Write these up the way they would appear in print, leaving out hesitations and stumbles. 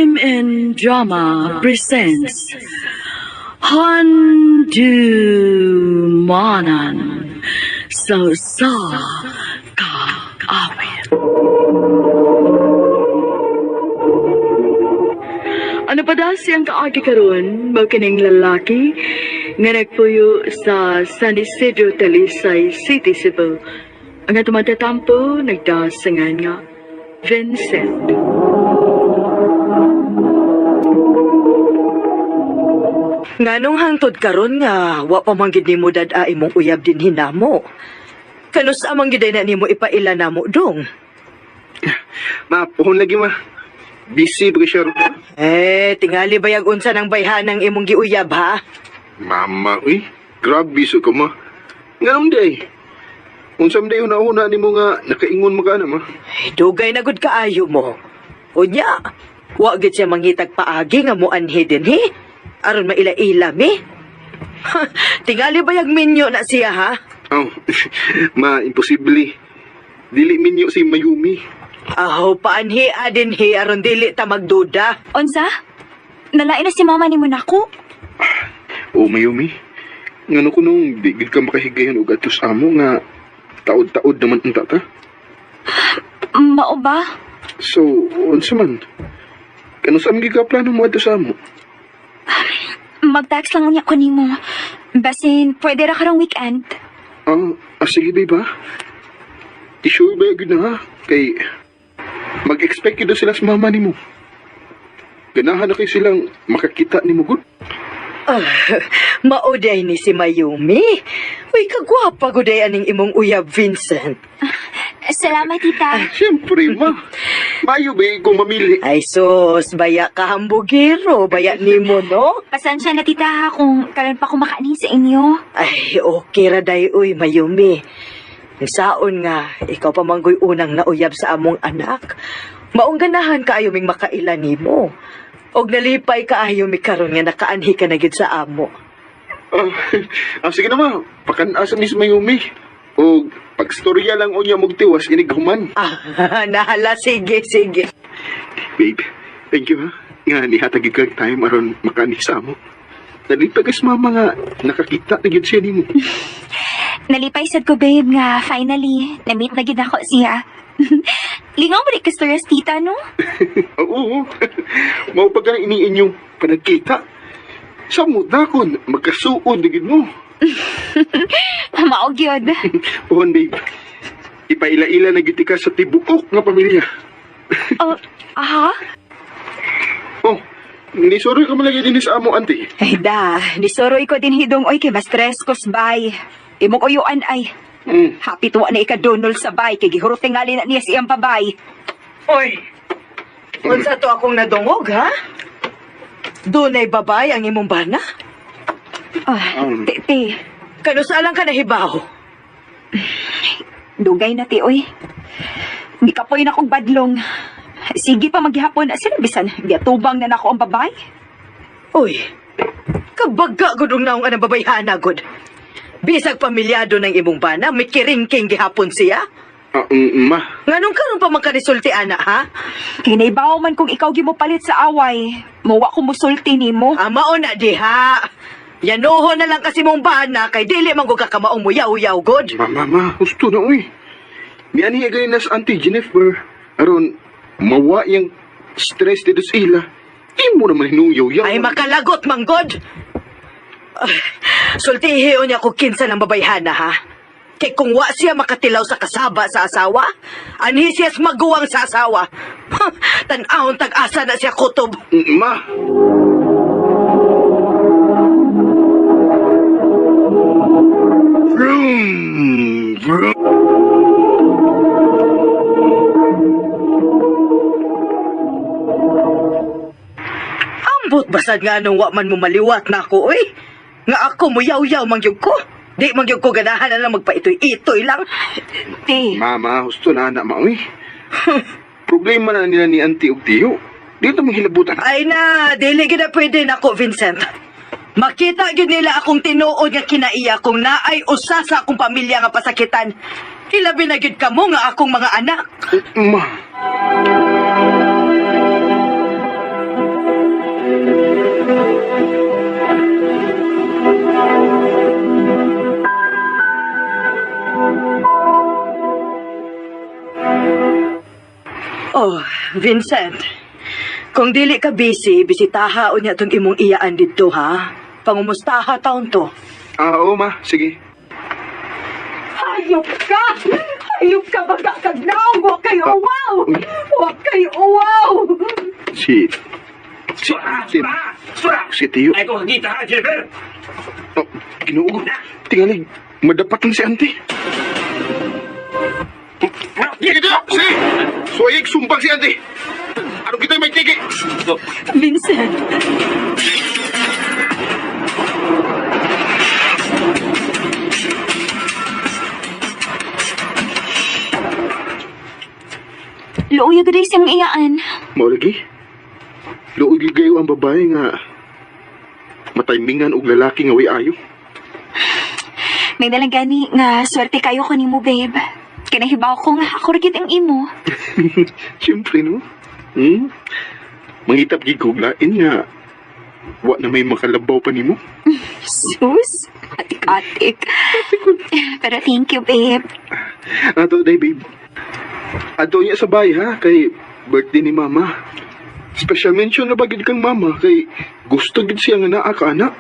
Crime and Drama presents Handumanan sa Kag-awit. Ano pa da siyang kaagi karon magkining lalaki nga nagpuyo sa San Isidro, Talisay City, Cebu. Ang atong matatampo nagdasangan nga Vincent. Nganong hangtod karon nga wa pa man gid nimo dad-a imong uyab din hinamo. Kanus amang gid na nimo ipaila namo dong. Ma, puhon lagi ma. Busy ba siya? Tingali bayag unsa ng bayhanang imong giuyab ha? Mama, uy. Grabe so ka ma. Nganom day. Unsam day una-una ni mo nga nakaingon mo ka na ma. Dugay na gud kaayo mo. Unya, wa gid siya mangitag paagi nga mo anhi din he. Aron maila-ila mi. Tingali bayag minyo na siya ha? Oh, ma, imposible. Dili minyo si Mayumi. Aho paanhi adin he aron dili ta magduda. Unsa? Nalain na si mama ni mo nako. Oh, Mayumi. Ngano ko nung di gid ka makahigayon og atus amo nga taod-taod naman unta ta. Mao ba? So, unsa man? Kano sa mga plano mo atus amo? Mag-text lang niya ko nimo. Basin, pwede ra karong weekend. Sige ba ba? I-sure ba yun na ha? Kay mag-expect yun sila sa mama ni mo. Ganahan na kayo silang makakita ni mo good. Mauday ni si Mayumi. Uy, kagwapa guday aning imong uyab, Vincent. Salamat, tita. Siyempre, ma. Mayo ba kung mamili? Ay sus, baya ka hambugero, baya ni mo, no? Pasensya na, tita, ha, kung karon pa kumakain sa inyo. Ay, okay ra day, uy, Mayumi. Saon nga, ikaw pa manggoy unang nauyab sa among anak. Maong ganahan kaayo ming makaila nimo. Og nalipay kaayo mi karon nga nakaanhi ka na gid sa amo. Sige na ma. Pakan-asa ni si Mayumi. O pagstorya lang o niya magtiwas, inighuman. Nahala, sige. Babe, thank you ha. Nga nihatagig kang time aron makaanhi sa amo. Nalipagas mama nga nakakita na gid siya ni mo. Nalipay sad ko, babe, nga finally, na-meet na gid ako siya. Lingaw mo di ka stories, tita, no? Oo. Mao pa ka iniin yung panagkita. Samot na kon, magkasuod na gid mo. Maog yun. Puhon, babe. Ipaila-ila na giti ka sa tibuok nga pamilya. Aha? Oh, nisoroy ka malagi din sa amo, auntie. Ay da, nisoroy ko din hidong oy kay mas stress ko sabay. Imong uyuan ay. Happy tuwa na ikadonol sabay kay gihurot tingali na niya siyang babay. Oy, unsa to akong nadungog, ha? Dunay babay ang imong bana? Titi, Kanusalang ka nahibaw? dugay na ti oy. Di kapoy na kong badlong. Sige pa maghapon na sila bisan giatubang na nako ang babay. Uy, kabaga gudong naong anang babayhana, gud. Bisag pamilyado ng imong bana, may kiringking gihapon siya. Ma. Nganong karon pa magkarisulti, ana, ha? Kinaibaw man kung ikaw gimupalit sa away. Mawa ko musulti nimo. Mao na diha. Yanuho na lang kasi mong bana, kay dili man ko kakamaong muyaw-yaw, god. Ma, gusto na, uy. Miani higay na sa Auntie Jennifer. Aron, mawa yung stress dito sa ila. Di mo naman hinuyaw-yaw. Ay makalagot, manggod. Sultihiyon niya ko kinsa ng babayhana, ha? Kay kung wa siya makatilaw sa kasaba sa asawa, anhi siya maguwang sa asawa. Tan-ahon tag-asa na siya kutob. Ma. Vroom. Ambot basad nga nung wa man mo maliwat na ako, oy. Nga ako mo yaw-yaw mangyog ko. Di mangyog ko ganahan na lang magpaitoy-itoy lang. Ti, Mama, gusto na anak mo, uy. Problema na nila ni Auntie ug Tiyo. Dito mong hilabutan. Ay na, dili gid na pwede nako, Vincent. Makita gyud nila akong tinuod nga kinaiya kung naay usa sa akong pamilya nga pasakitan. Hilabi na gyud kamo nga akong mga anak. Ma. Oh, Vincent. Kung dili ka busy, bisitaha o niya itong imong iyaan dito, ha? Pangumustaha taon to. Oo, ma. Sige. Hayop ka! Hayop ka baga kagnaw! Huwag kayo uwaw! Huwag kayo uwaw! Si Tiyo. Ay, kung kita ha, Jennifer! Oh, Ginoo. Tingalig. Madapatan si auntie. Kita! Si! Suwayig, sumpang si auntie. Ano kita may tiki? Vincent! Luoy agad siyang iyaan. Mao lagi. Luoy gayo ang babae nga mataymingan og lalaki nga way ayo. May dalagani nga swerte kayo ko ni mo, babe. Kinahibaw ko nga ako rin ang imo. Siyempre, no? Mangitap giguglain nga wa na may makalabaw pa nimo. Sus, atik-atik. Pero thank you, babe. Ato day, babe. Ato niya sa bahay, ha? Kay birthday ni mama. Special mention na bagid kang mama kay gusto gid siya nga naa ka anak.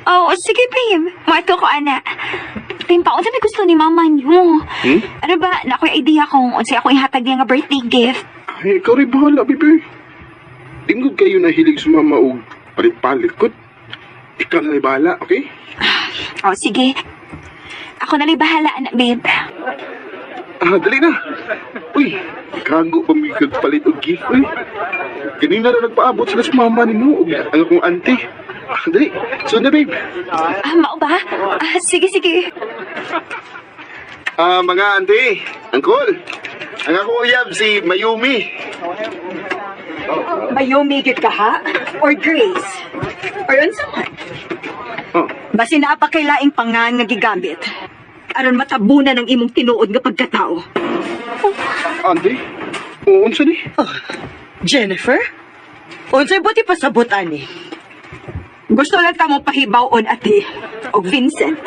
Oh, sige, babe. Mato ko, ana. Timpa, unsa may gusto ni mama niyo? Ano ba, na ako'y idea kung unsa ako ihatag niya nga birthday gift. Ay, ikaw rin bahala, baby. Tingod kayo na hilig sa mama og palit-palit ko. Ikaw na rin bahala, okay? Oh, sige. Ako na rin bahala, anak, babe. Dali na. Uy, kago pa may palit og gift, uy. Ganina na nagpaabot sila sa mama ni mo, ang akong auntie. Dali, so na, babe. Mao ba? Sige, sige. Mga auntie, uncle. Ang akong uyab si Mayumi. Mayumi gid ka, ha? Or Grace? Or unsa man? Oh, Basi napakailaing pangan nga gigamit. Aron matabunan ang imong tinuod nga pagkatao. auntie? Oo, unsa ni? Jennifer? Unsay buti pasabot, ani? Gusto lang ka mo pahibawon, ate. O Vincent,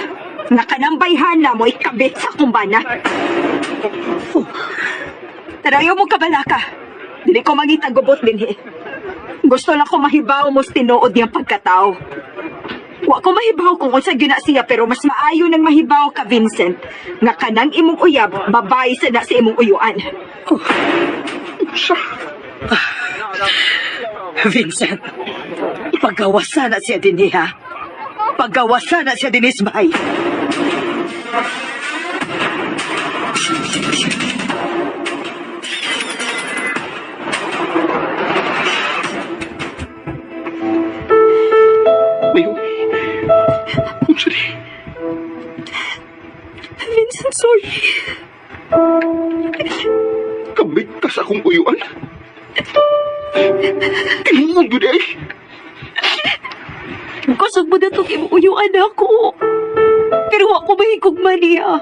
nga kanambayhan na mo ikabit sa kumbana. Tarayo mo kabala ka. Dili ko mangitang gubot dinhi. Gusto lang ko mahibaw mo sa tinuod niyang pagkatao. Wa ko mahibaw kung unsa gyud na siya, pero mas maayo nang mahibaw ka, Vincent, nga kanang imong uyab babae sa na sa imong uyuan. Vincent, pagawasan na siya din, ha? Pagawasan na siya din, Isbay. Mayumi. Unsa ni? Vincent, sorry. Kabit ka sa akong uyuan? Tinuod yun ay. Kusog mo na itong imong uyuan ako. Pero ako mahigugman niya.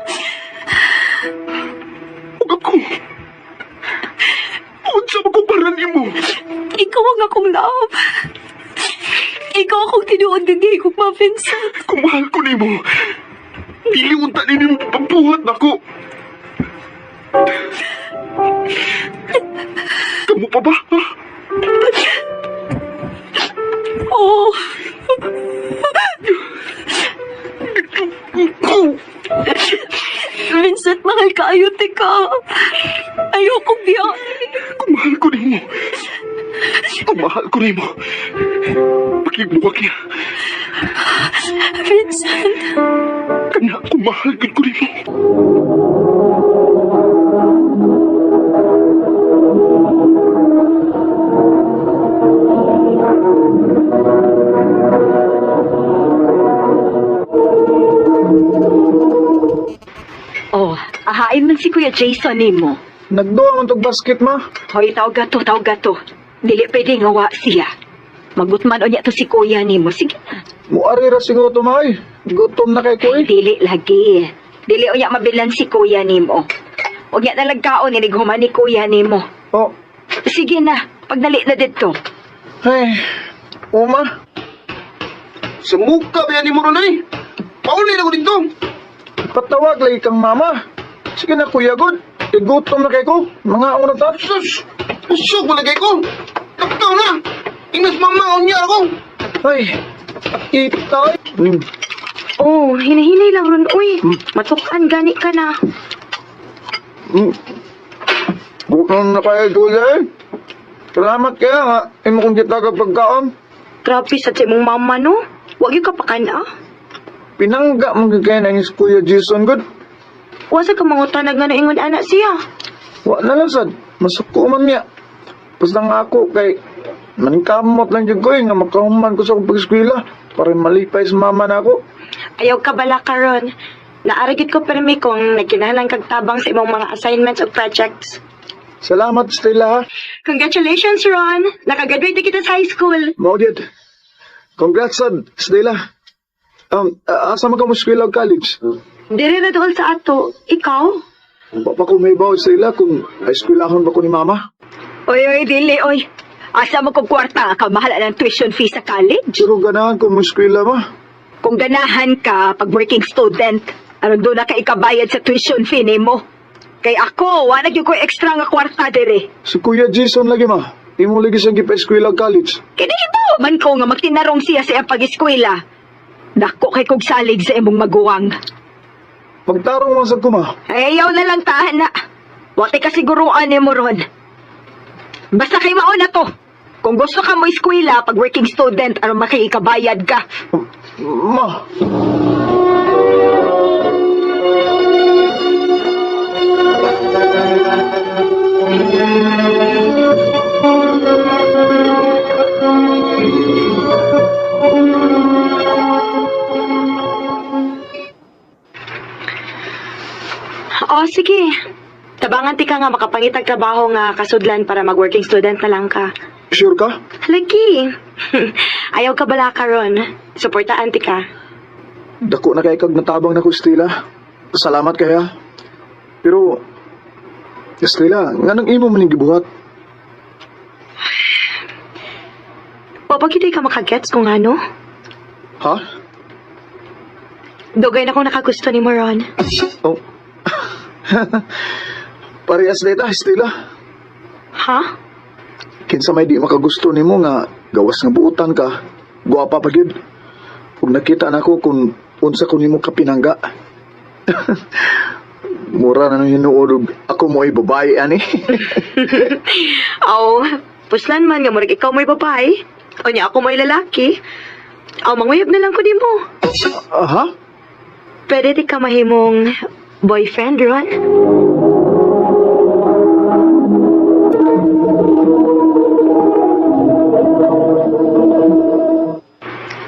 Huwag ako. Unsa makumparan mo? Ikaw ang akong love. Ikaw akong tinuod ng higugma, Vincent. Kung mahal ko ni mo, niliunta ni mo pagbuhat na ko. Kamu pa ba, ha? Oo. Vincent, mahal ka, ayuti ka. Ayokong biyahe. Kung mahal ko ni mo. Kung mahal ko ni mo. Pakigbuwag niya. Vincent. Kana kung mahal ko ni mo. Oh, ahain man si Kuya Jason ni mo. Nagduwa man tog basket, ma. Hoy, tawag gato. Dili pwede nga wa siya. Magutman o niya to si Kuya ni mo. Sige na. Muari ra siguro to, ma, ay. Gutom na kay ko, eh. Dili lagi. Dili o niya mabilan si Kuya ni mo. O niya nalagkaon, inighuman ni Kuya ni mo. Oh, Sige na, pagdali na dito. ay. Uma, Sa muka ba yan ni mo ron ay? Pauli na ko dito. patawag lagi kang mama. Sige na, kuya, good. Gutom na kay ko. Mga una ta. Sus! Usok malagay ko! Taktaw na! Inas mamaon niya ako! Ay, kita ay. Oh, hinahinay lang ron, uy. Matukan, gani ka na. Gutom na kaya kuya eh. Salamat kaya nga. Imo kong kita ka pagkaon. Grabe sa mong mama, no? Huwag yung kapakan, ah. Pinangga mong kaya na yung Kuya Jason good. Wasa ka mangutanag nga na ingon anak siya. Wa na lang sad. Masuko man niya. Basta nga ako kay maningkamot lang dyan ko eh, nga makahuman ko sa akong pag-eskwela para malipay sa mama na ako. Ayaw ka bala karon. Naaragit ko permi kung nagkinahanglan kag tabang sa imong mga assignments o projects. Salamat, Stella ha. Congratulations, Ron! Nakagraduate na kita sa high school. Maudit. Congrats, sad, Stella. Asa man ka mo eskwela o college? Dire na doon sa ato. Ikaw? Bapa ko may bawa, Stella, kung eskwelahon ba ko ni mama? Oy, dili, oy. Asa mo kong kwarta ka mahala ng tuition fee sa college? Pero ganahan ko mo eskwela ma. Kung ganahan ka pag working student, anong doon na ka ikabayad sa tuition fee nimo? Kay ako, wala gyud ko extra nga kwarta dire. Si Kuya Jason lagi ma. Imo lagi siyang gipa-eskwela o college. Kinihibaw man ko nga magtinarong siya sa iyang pag-eskwela. Dako kay kog salig sa imong maguwang. Magtarong man sad ko ma. Ayaw na lang tahan na. Wati ka siguruan ni mo ron. Basta kay mauna to. Kung gusto ka mo eskwela pag working student, ano makikabayad ka. Ma. O, sige. Tabangan ti ka nga makapangitag trabaho nga kasudlan para mag-working student na lang ka. Sure ka? Lagi. Ayaw ka bala karon. Suportaan ti ka. Dako na kay kag natabang na ko, Stella. Salamat kaya. Pero, Stella, nga nang imo maning gibuhat. Papagitay ka makagets kung ano. Ha? Dugay na kung nakagusto ni mo, Ron. Oh. Parehas data, Stella. Ha? Kinsa may di makagusto nimo nga gawas nga buutan ka. Guwapa pa gyud. Kung nakita nako kung unsa ko nimo kapinangga. Mura na nang hinuod ako mo ay babae ani. Aw, puslan man nga murag ikaw mo'y babae. O niya ako mo'y lalaki. Aw, manguyab na lang ko di mo. Aha? Pwede di ka mahimong boyfriend, Ron?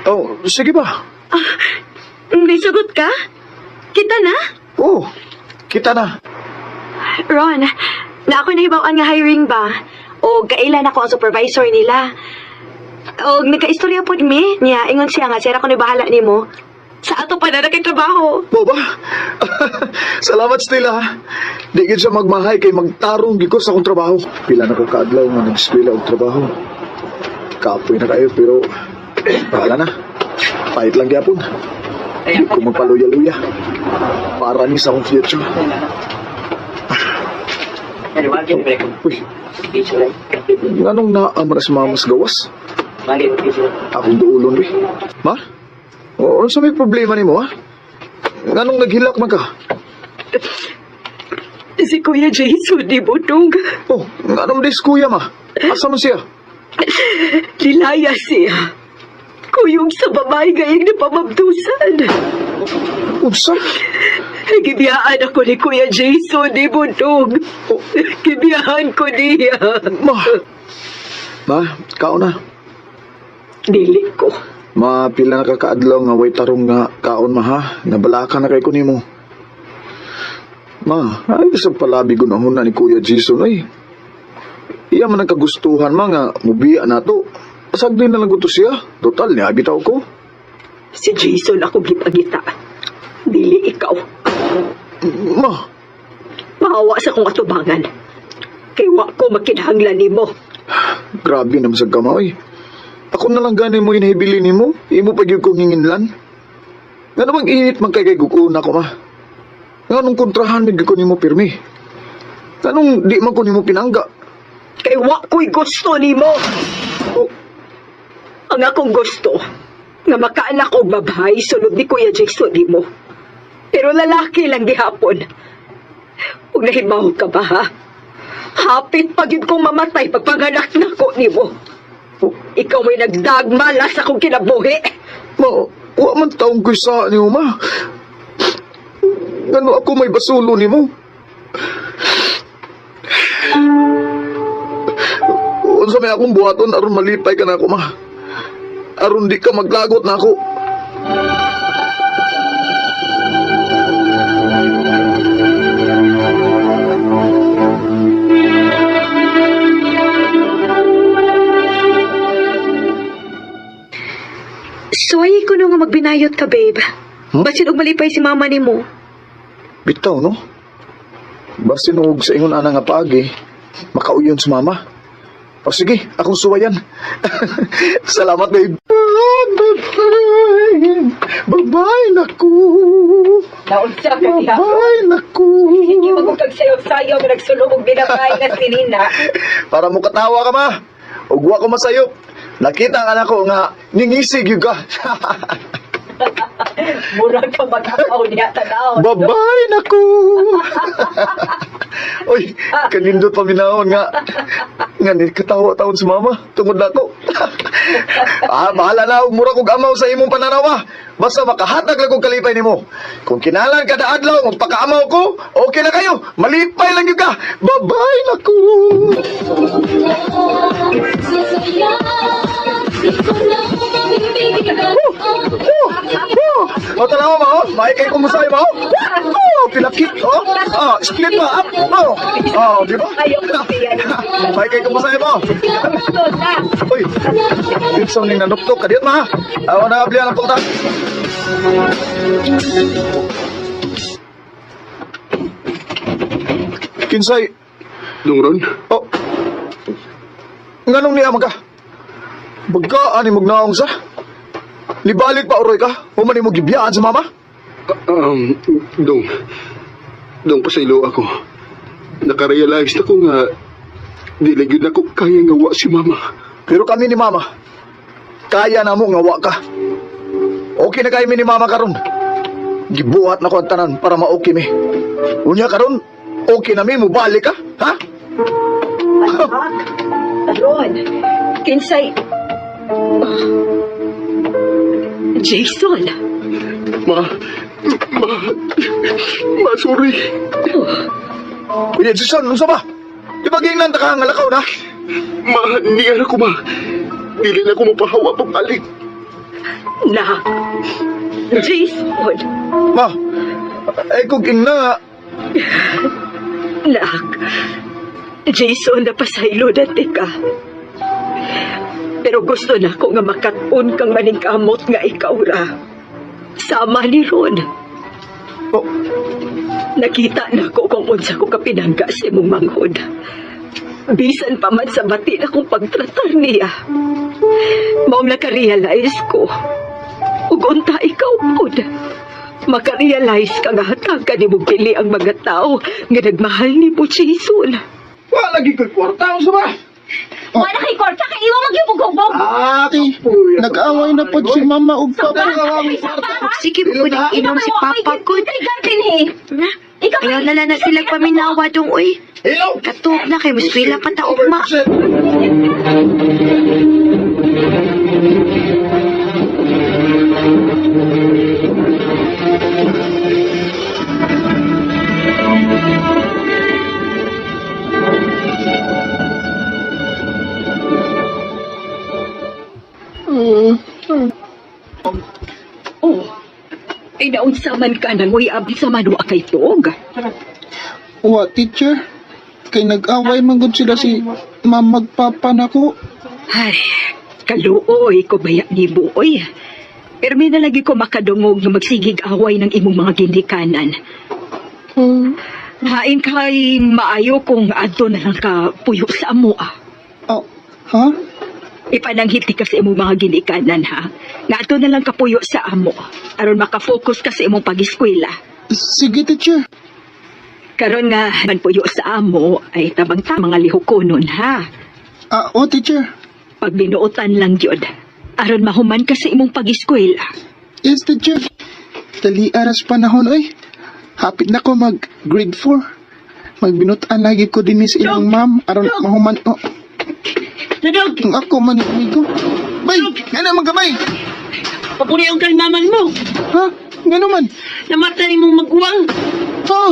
Oh, sige ba? May sugot ka? Kita na? Oh, kita na. Ron, na ako nahibawaan nga hiring ba? O kailan ako ang supervisor nila? O nagka-istorya po mi, niya, ingon siya nga, siya ako ni bahala ni mo. Sa ato pa na trabaho. Mo ba? Salamat, Stella. Di gid siya magmahay kay magtarong gid ko sa akong trabaho. Pila na ko kaadlaw nga nag-eskwela og trabaho. Kapoy na kayo pero bahala na. Pahit lang gyapon. Di ko magpaluya-luya. Para ni sa akong future. Uy. Nganong naamras mamas gawas? Akong duulon, eh. Ma? O, ano sa may problema ni mo, ha? Nganong naghilak man ka? Si Kuya Jason, di butong. Oh, nganong dis kuya, ma? Asa man siya? Nilaya siya. Kuyog sa babae gayang napamabdusan. Unsa? Gibiyaan ako ni Kuya Jason, di butong. Gibiyahan ko niya. Ma, kao na. Dili ko. Ma, pila na kakaadlaw nga way tarong nga kaon, ma, ha? Nabalaka na kay ko nimo. Ma, ay sa palabi gunahon na ni Kuya Jason, ay. Iya man ang kagustuhan, ma, nga mubiya na to. Pasag din na lang ko to siya. Total, niya bitaw ko. Si Jason ako gipagita. Dili ikaw. Ma, Mahawa sa kong atubangan. Kay wa ko makinahanglan nimo. grabe naman sa kamay. Ako na lang gani mo inahibili ni mo. Imo pa gyud kong hinginlan. Nga namang init man kay guguna ko, ma. Nga nung kontrahan mig ko nimo pirmi. Kanong di man ko nimo pinangga. Kay wa ko'y gusto nimo. Oh, Ang akong gusto, nga makaanak og babae sulod ni Kuya Jason nimo. Pero lalaki lang gihapon. Huwag nahibaw ka ba, ha? Hapit pagid kong mamatay pagpanganak na ko nimo. oh, Ikaw may nagdagmala sa akong kinabuhi. wa man taong ko'y sa niyo, ma. Ngano ako may basulo nimo? Unsa may akong buhaton aron malipay ka na ako, ma. Aron di ka maglagot na ako. Suway ko nung magbinayot ka, babe. Basin og malipay si mama ni mo. Bitaw, no? Basin og sa ingon ana nga paagi, makauyon sa mama. O sige, akong suwayan. Salamat, babe. Bye-bye, naku. Naunsa ka niya. Bye-bye, naku. Hindi mo kagsayaw-sayaw nga nagsulong og binabay na sinina. Para mo katawa ka, ma. Ugwa ko masayop. Nakita ang anak ko nga, ningisig yung ka. Murag ka mag-akaw niya, tanaw. Bye-bye, naku. Uy, kanindot paminahon nga. Nga ni katawa-taon si mama. Tungod na ko. Bahala na. Mura kong amaw sa imong pananawa. Basta makahatag lang kong kalipay ni mo. Kung kinalan kada adlaw, magpakaamaw ko, okay na kayo. Malipay lang yung ka. Bye-bye, naku. Tanawa mo, oh. Maikay ko mo sa'yo mo. Oh, pinakit, oh. Split pa, up. Di ba? Ayaw ko siya. Maikay ko mo sa'yo mo. Uy, it's only nanuktok. Kadiyot ma, ha? Awa na ablihan ang punta. Kinsay, Dong Ron, oh, nganong niya ka? Bagkaan ni magnaong sa? Libalik pa uroy ka? Human ni mo gibiyaan sa mama? Dong pasaylo ako. Nakarealize na ko nga dili gyud ako kaya nga wa si mama. Pero kami ni mama, kaya na mo nga wa ka. Okay na kayo mi ni mama karon. Gibuhat na ko ang tanan para ma-okay mi. Unya karon, okay na mi mo balik ka, ha? Ron, kinsay... Jason, Ma, sorry. Unya, Jason, nung ba? Di ba gingnan ta ka ngalakaw na? Ma, hindi ko ma. Dili na ko mapahawa pabalik. na... Jason, Ma, kung gingna nga, nak. Jason, napasaylo dati ka. Pero gusto na ko nga makatun kang maningkamot nga ikaw ra. Sama ni Ron. oh, Nakita na ko kung unsa ko kapinangga sa imong manghod. Bisan pa man sa bati na kong pagtratar niya. Maong nakarealize ko. Ug unta ikaw pod. Makarealize ka nga hatagan ni mong pili ang mga tao nga nagmahal ni mo, Jason. wala lagi ko'y kwarta, sa ba? Wala kay Korta, kay iwa magyubog-hubog. Ate, nag-away na po si mama ug papa. Sige, pupunin inom si papa ko. Trigger din eh. Na, Ikaw ayaw na lang na sila paminawa dong, uy. Hello? Katuog na kay muskwila pa taog ma. Oh, ay naunsa man ka nang abi sa manwa kay Tog. Wa, teacher? Kay nag-away man gud sila si mamagpapa nako. Ay, kaluoy ko baya ni Buoy. Pero may nalagi ko makadungog na magsigig away ng imong mga ginikanan. Hain kay maayo kung adto na lang ka puyo sa amo ah. Oh, ha? Ipananghiti ka sa imong mga ginikanan ha. Nga adto na lang ka puyo sa amo. Aron makafocus ka sa imong pag-eskwela. Sige, teacher. Karon nga, man puyo sa amo, ay tabang ta mga lihukonon, ha? Oo, teacher. Pag binuotan lang yun, aron mahuman ka sa imong pag-eskwela. Yes, teacher. Dali aras panahon, oy. Hapit na ko mag grade 4. Magbinutan lagi ko din sa ilang ma'am aron mahuman o. Nadog! Ang ako man amigo. Bay, nga naman gamay. Papuri ang kay maman mo! Ha? Nga naman. Namatay mong magwang! Ha?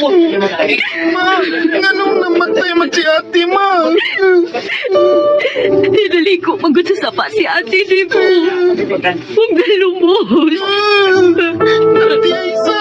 Ma, nga nung namatay man si ate, ma. Dinali ko magod sa sapa si ate, di mo. Huwag na lumos. Ate Aiza.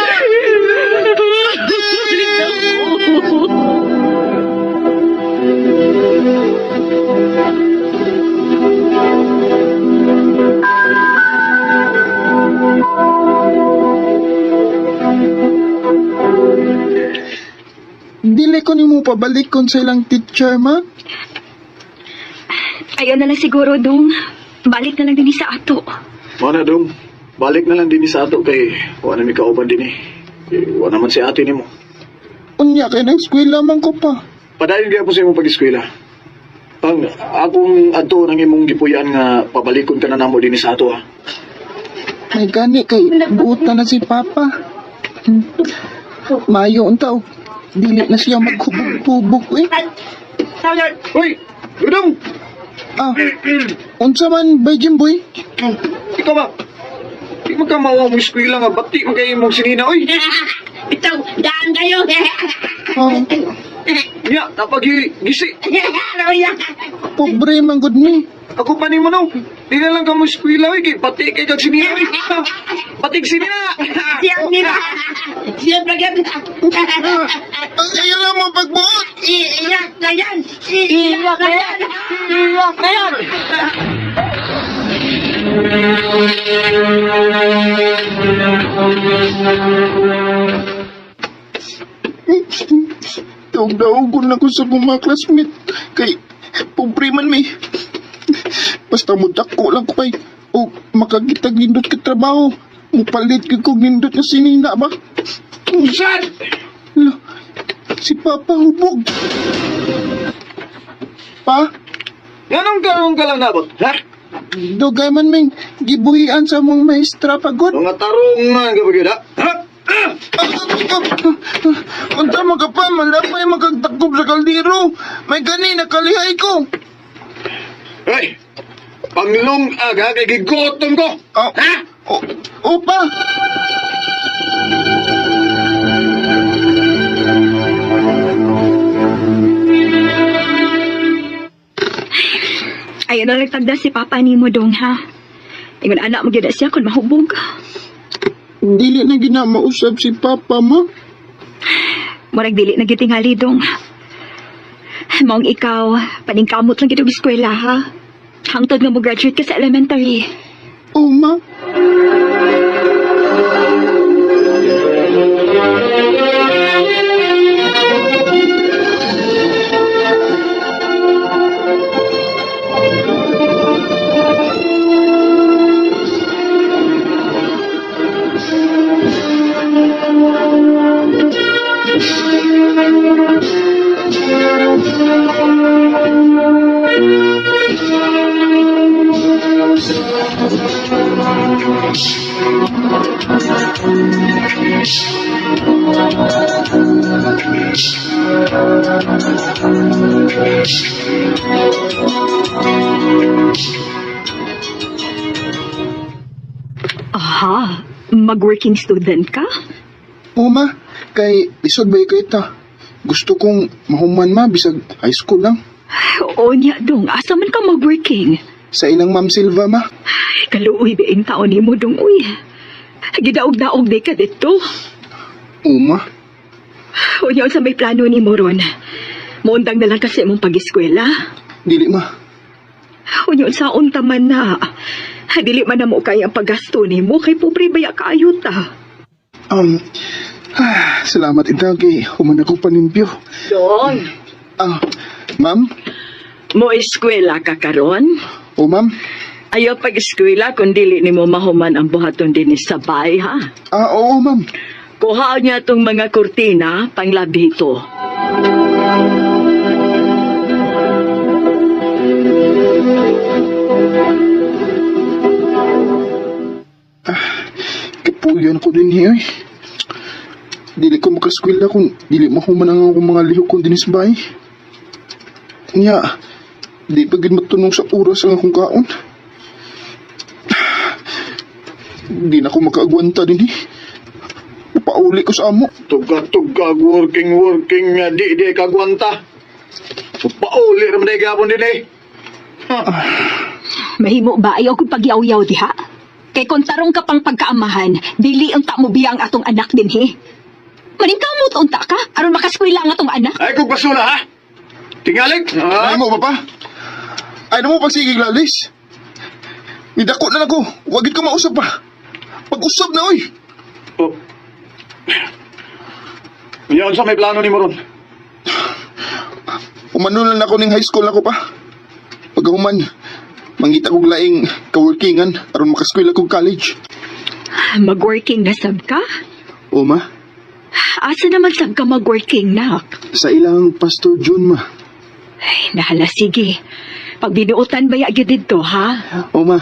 Dili ko ni mo pabalikon sa ilang teacher, ma. Ayaw na lang siguro, Dong. Balik na lang din sa ato. Mana dong, balik na lang din sa ato kay wala mi kauban din eh. Wala naman si ate nimo. Unya kay nang eskwela man ko pa. Padayon gyud po sa imong pag-eskwela. Ang akong adto nang imong gipuyan nga pabalikon ka na namo din sa ato ha. May gani kay buot na si Papa. Mayo unta dili na siya maghubog-hubog eh. Hoy, Dudong! Ah, unsa man bay Jimboy? Ikaw ba? Di man ka mawa mo eskwela nga bati man kay imong sinina oy. Ito, daan kayo! Ah, Nya, tapag gisi. Ano yan? pobre man gud ni. Ako pa nimo no. Di na lang ka mo eskwela oy kay bati kay kag sinina oy. Batik sinina. Siyang nila! Siyang lagyan! Ang ila mo pagbuot. Iiyak na yan! Iiyak na yan! Iiyak na yan! Daog-daogon na ko sa mga classmate. Kay, pobre man mi. Basta mudak ko lang ko kay, o makagitag nindot ka trabaho. Mupalit ko nindot na sinina ba? Saan? Ala, si Papa hubog. Pa, Ganong karon ka lang nabot, ha? dugay man ming gibuhian sa mong maestra pagod. Mga tarong man ka bagay, ha? Unta mga pa, malapay magagtakob sa kaldero. May gani nakalihay ko. Hey! Panglong aga kay gigotom ko! Ah, Ha? Opa! Ayaw na lang tagda si Papa ni mo, Dong, ha? Ingon anak mo gyud na siya kung mahubog. Dili na ginamausap si Papa, ma. Murag dili na gyud tingali, Dong. Maong ikaw, paningkamot lang gyud og eskwela, ha? Hangtod nga mo graduate ka sa elementary. Oh, ma. Aha, mag-working student ka? Oh, ma. Kay, isod ba ita? Gusto kong mahuman, ma, bisag high school lang. Oo niya, Dong. Asa man ka mag-working? Sa ilang Ma'am Silva, ma. Ay, kaluoy biing taon ni mo, Dong, uy. Gidaog-daog di ka dito. Oh, ma. O niya, sa may plano ni mo ron. Muundang na lang kasi mong pag-eskwela. Dili, ma. O niya, sa untaman na. Dili man na mo kaya ang paggasto ni mo kay pobre baya kaayot, ah. Salamat intang kay human ako panimpyo. Don, Ma'am? Mo eskwela ka karon? O ma'am? Ayaw pag-eskwela kung dili ni mo mahuman ang buhaton din sa bay, ha? Oo ma'am. Kuha niya tong mga kurtina panglabito. Kapuyan ko din niya eh. Dili ko makaskwela kung dili mo human ang akong mga lihok kong dinis bay. Nya, di pa gid matunong sa oras ang akong kaon. Di na ako makaagwanta din eh. Pauli ko sa amo. Tugag-tugag, working nga di kagwanta. Pauli naman na igapon din eh. Mahimo ba ayaw kong pagyaw-yaw diha? Kay kung tarong ka pang pagkaamahan, dili ang mo biya ang atong anak din, he. Maningkaw mo unta ka, aron makaskwela ang atong anak. Ay, kung basura ha? Tingalig? Ay mo, papa. Ay na mo pagsigig lalis. Nidako na ako. Wagit ka mausap pa. Pag-usap na, oy. Oh. Yan sa may plano ni Moron. Umanulan ako ning high school ako pa. Pagkahuman, mangita kong laing kaworkingan aron makaskwela kong college. Mag-working na sab ka? O ma, Asa naman sab ka mag-working, nak? sa ilang Pastor John ma. Ay, nahala, sige. Pag binuutan ba yagid dito, ha? O ma.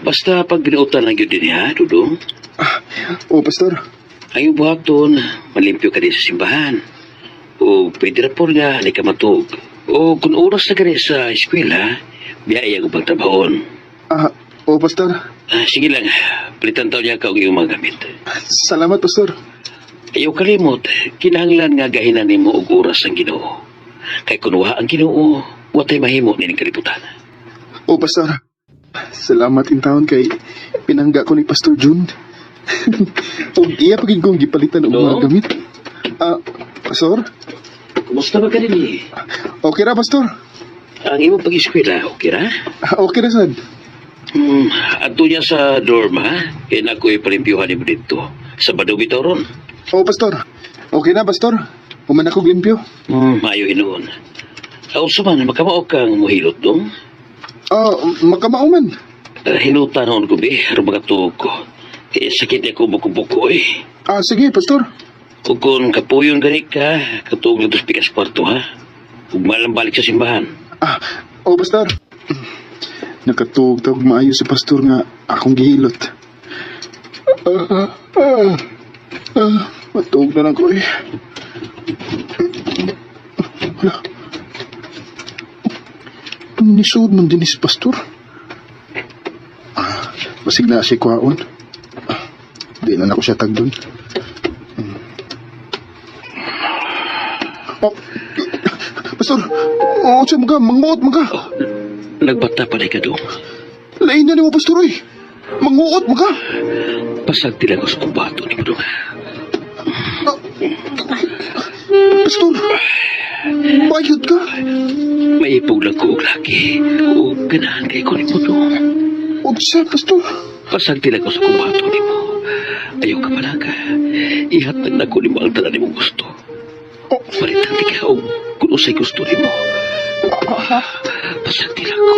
Basta pag binuutan lang yun din ha, Dudong. O Pastor. Ang iyong buhaton, malimpyo ka din sa simbahan. O pwede na po nga, hindi ka matug. O kung oras na ka rin sa eskwela, biyaya ko pagtrabahon. O Pastor. Sige lang, palitan taon niya ka ang iyong mga gamit. Salamat Pastor. Ayaw kalimot, kinahanglan nga gahinan ni mo og oras ang Ginoo. Kay kunuha ang Ginoo, watay mahimo nining kalibutan. O Pastor. Salamat in taon kay pinangga ko ni Pastor John. O iya pagin kong gipalitan og mga gamit. Pastor? Kumusta ba ka rin Okay ra Pastor. Ang imong pag-eskwela, okay ra? Okay ra sad. Ato niya sa dorm ha, kaya na ako'y palimpyuhan mo dito. Sa Badugi ron. O Pastor. Okay na Pastor. Human ako limpyo. Maayo hinoon. Also man, makamao kang muhilot dong. Makamauman. Hinutan noon ko be, aron magatuog ko. Sakit ako buko-buko eh. Sige Pastor. Ug kung kapuyon gani ka, katuog na sa pikas kwarto ha. Ug malang balik sa simbahan. O Pastor. Nakatuog tawag maayo si Pastor nga akong gihilot. Matuog na lang ko eh. Wala. Nisod man din si Pastor. Basig na si Kwaon. Di na ako siya tagdon. Pastor, siya mga, manguot mga. Nagbata pa ka dong. Lain na ni mo, Pastor, eh. Manguot mga. Pasag tila ko sa kubato ni mo dong. Pastor, bayad ka. May ipog lang ko og laki. O ganahan kay ko ni mo dong. O siya, Pastor. Pasag tila ko sa kubato ni mo. Ayaw ka pala ka. Ihatag na ko ni mo ang tala ni mong gusto. Palitan di ka o kung usay gusto ni mo. Pasag tila ko.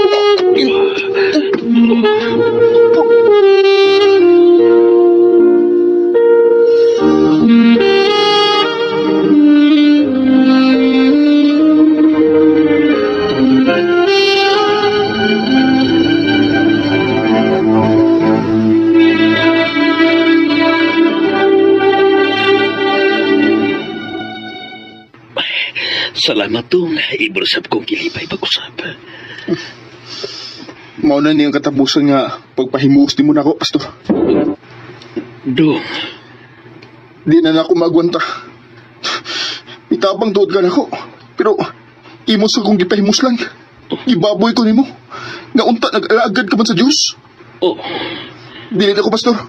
Salamat dong. Ibrasap kong kilipay pag-usap. Mauna niyang katapusan nga pagpahimuos di mo na ako, Pastor. Dong. Di na ako magwanta. Itabang dood ka na ako. Pero, imos akong gipahimus lang. Ibaboy ko ni mo. Nga unta, nag-alagad ka man sa Diyos. Oh. Dili na ko, Pastor.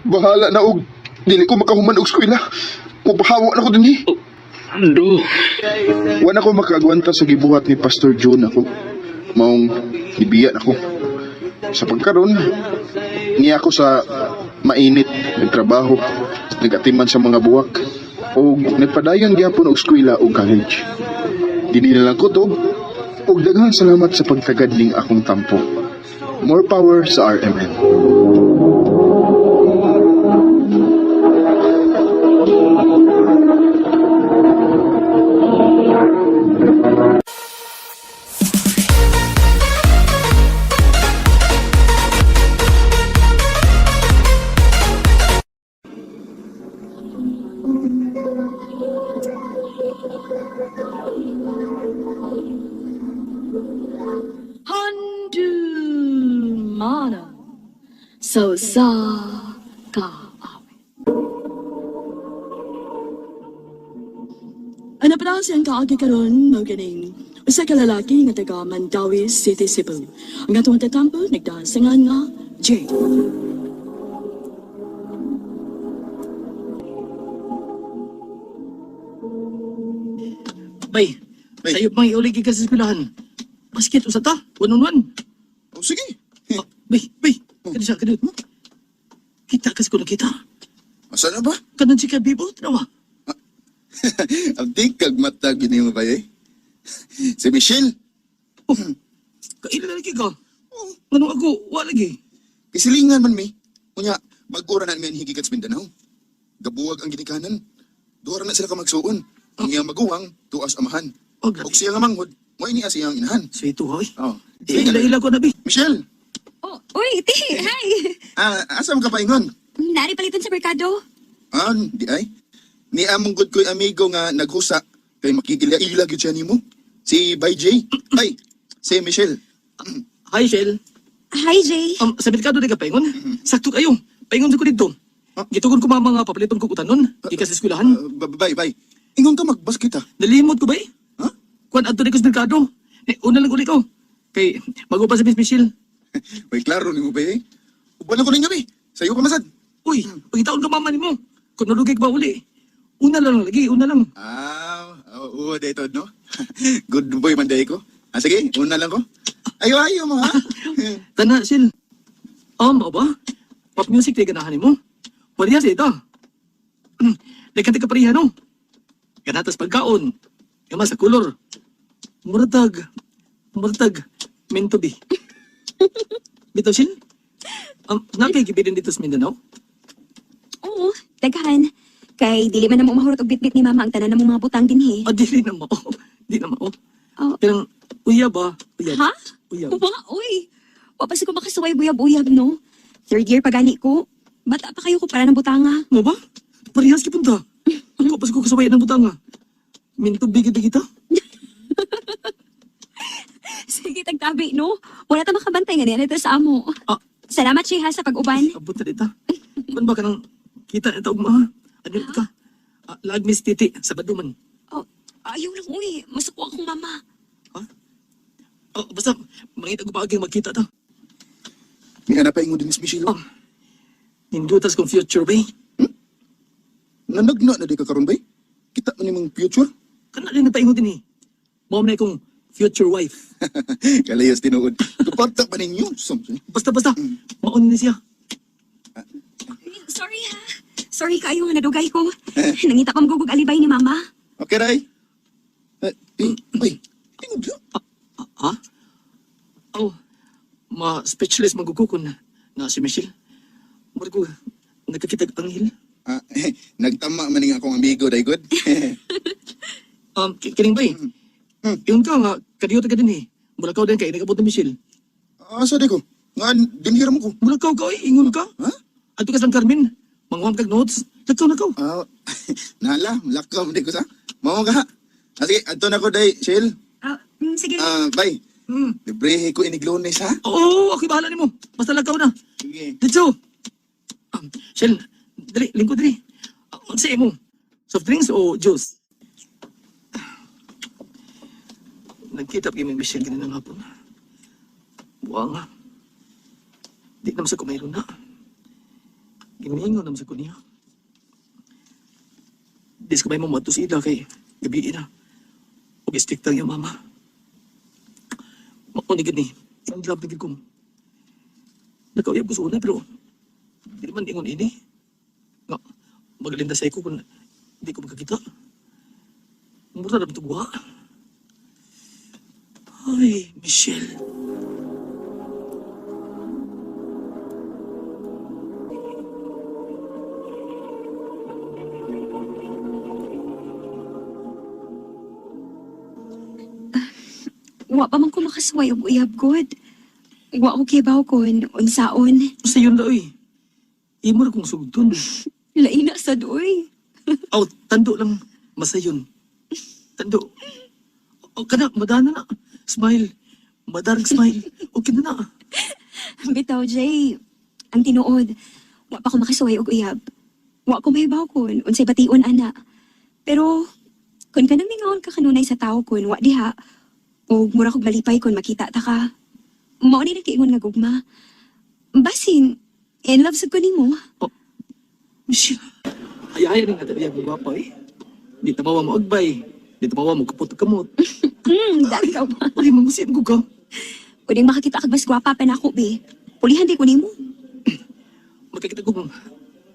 Bahala na og. Dili ko makahuman og eskwela. Mapahawa na ko din eh. Ando. Wala ko makagwanta sa gibuhat ni Pastor John ako. Maong ibiyan ako. Sa pagkaroon, niya ako sa mainit, nagtrabaho, nagatiman sa mga buwak, o nagpadayon gyapon og eskwela o college. Dili na lang ko to, og daghang salamat sa pagtagad ning akong tampo. More power sa RMN. Handu mana so sa ka awe. Ano pa daw siyang kaagi karon mo ganing usa ka lalaki nga taga Mandawi City, Cebu. Ang atong tatampo nagdasangan nga Jay. Bay, sayo pang iulig ka sa eskwelahan. Basket usa ta, one-on-one. Oh, sige. Bay, kadisa kadut mo. Kita kasi ko nakita. Asa na ba? Kanan si Kabibo, tinawa. Abdi, kagmatag yun mo ba eh? Si Michelle. Oh, kailan lagi ka? Oh, ano ako, wala lagi. Kisilingan man mi. Kunya, mag-ura na namin higikat sa Mindanao. Gabuwag ang ginikanan. Duwara na sila ka magsuon. Ang iyang maguwang, tuas amahan. Oh, grabe. Og siya nga manghod, mo ini siyang inahan. Sweet hoy. Oh. Ila ko na, Bay. Michelle, Oh, uy, ti, hi. asa mo ka paingon? Nari palitan sa merkado. Di ay. Ni among good ko'y amigo nga naghusa, kay makikila-ila gyud siya nimo. Si Bay J. Ay, si Michelle. Hi, Shell. Hi, Jay. Sa merkado di ka paingon. Sakto kayo. Paingon sa ko dito. Gitugon ko mga papaliton ko utanon. Ika sa eskwelahan. Bay. Ingon ka magbasket ha? Nalimot ko, Bay. Ha? Kuan ato di ko sa merkado. Una lang uli ko. Kay mag-upa sa Miss Michelle. Bay, klaro ni mo ba eh? Uban ko ninyo eh. Sa'yo ka masad. Uy, pagitaon ka mama ni mo. Kung nalugay ka ba uli? Una lang lagi, una lang. Oo, dito, no? Good boy man day ko. Sige, una lang ko. Ayo mo, ha? Tana, Sil. Mao ba? Pop music tayo ganahan mo. Parehas ito. Nagkanta ka pareha, no? Ganatas pagkaon. Gama sa kulor. Muratag, meant to be. Bitaw, Sil? Napigibidin dito sa Mindanao? Oo, daghan. Kay dili man na mo mahurot og bitbit ni mama ang tanan ng mga butang din he. Dili na mo. Di na mo. Oh. Pero, uyab ba? Uyab. Ha? Uyab. Uy, wapasi ko makasuway buyab-uyab, no? Third year pa gani ko. Bata pa kayo ko para ng butanga. Mo ba? Parehas ki punta. Ako pas ko kasabay ng butanga. Minto bigid na kita. Sige, tagtabi, no? Wala ta makabantay nga nito sa amo. Salamat, Chiha, sa pag-uban. Abot na dita. Kung ba ka nang kita na taog ma? Ano ka? Lagmis titi sa baduman. Oh, ayaw lang, uy. Masuko akong mama. Basta, mangita ko pa aging magkita ta. May hanap ingon din Miss Michelle. Hindutas kong future, bay. Nanagna na di ka karon bay? Kita man nimong future? Kana rin napaingon din eh. Mao na akong future wife. Kalayas tinuod. Kapartak pa ninyo. Basta, maon na siya. Sorry, ha? Sorry kayo nga nadugay ko. Nangita ko magugog alibay ni mama. Okay, Ray. Bay, tingog siya. Ma-speechless magugukon na si Michelle. Mura ko, nagkakitag anghel. Nagtama man nga akong amigo, Daigod. Kining bay. Yung ka nga, kadiyot ka din eh. Mula ka din kay nagabot na Michelle. Asa di ko? Nga, dinhiram ko. Mula ka ingon ka. Ha? Ato ka sang Carmen. Manguham kag notes. Lakaw. Nala, lakaw di ko sa. Mao ka. Sige, adto na ko, Day, Shell. Sige. Bay, librehe ko iniglones, ha? Oo, ako'y bahala ni mo. Basta lakaw na. Sige. Ditso. Shell, dali, lingkod dali. Ano sa'yo mo? Soft drinks o juice? Nagkita kami Michelle ganun ng hapon. Buwa nga. Di naman sa ko mayroon na. Gimingaw naman sa ko niya. Dis ko may mamato sila kay gabi na. Huwag istik lang yung mama. Makunig ni. Ang love na gid ko. Nakauyab ko sa una, pero hindi naman ingon ini. Nga, magalinda sa ko kung hindi ko magkakita. Mura na bitugwa. Ay, Michelle. Wa pa man ko makasuway og uyab god. Wa ko kibaw kon unsaon. Sa yun na, oy. Imo na kong sugton. Laina sa doy. Aw, tando lang. Masayon. Tando. O, kana, madana na. Smile. Madarang smile. Okay na na. Bitaw Jay. Ang tinuod. Wa pa ko makasuway og uyab. Wa ko mahibaw kon unsay bation ana. Pero kun kanang mingaon ka kanunay sa tao kon wa diha. O mura kog malipay kon makita ta ka. Mao ni nagkiingon nga gugma. Basin, in love sad ko nimo. Michelle. Ay-ay rin nga dali ang gwapa eh. Di tabawa mo agbay. Di tabawa mo kapot-kamot. Dali ka ba? Pari mo musin ko ka. Kuning makakita kag mas gwapa pa nako be. Pulihan di ko nimo. Magkakita ko kung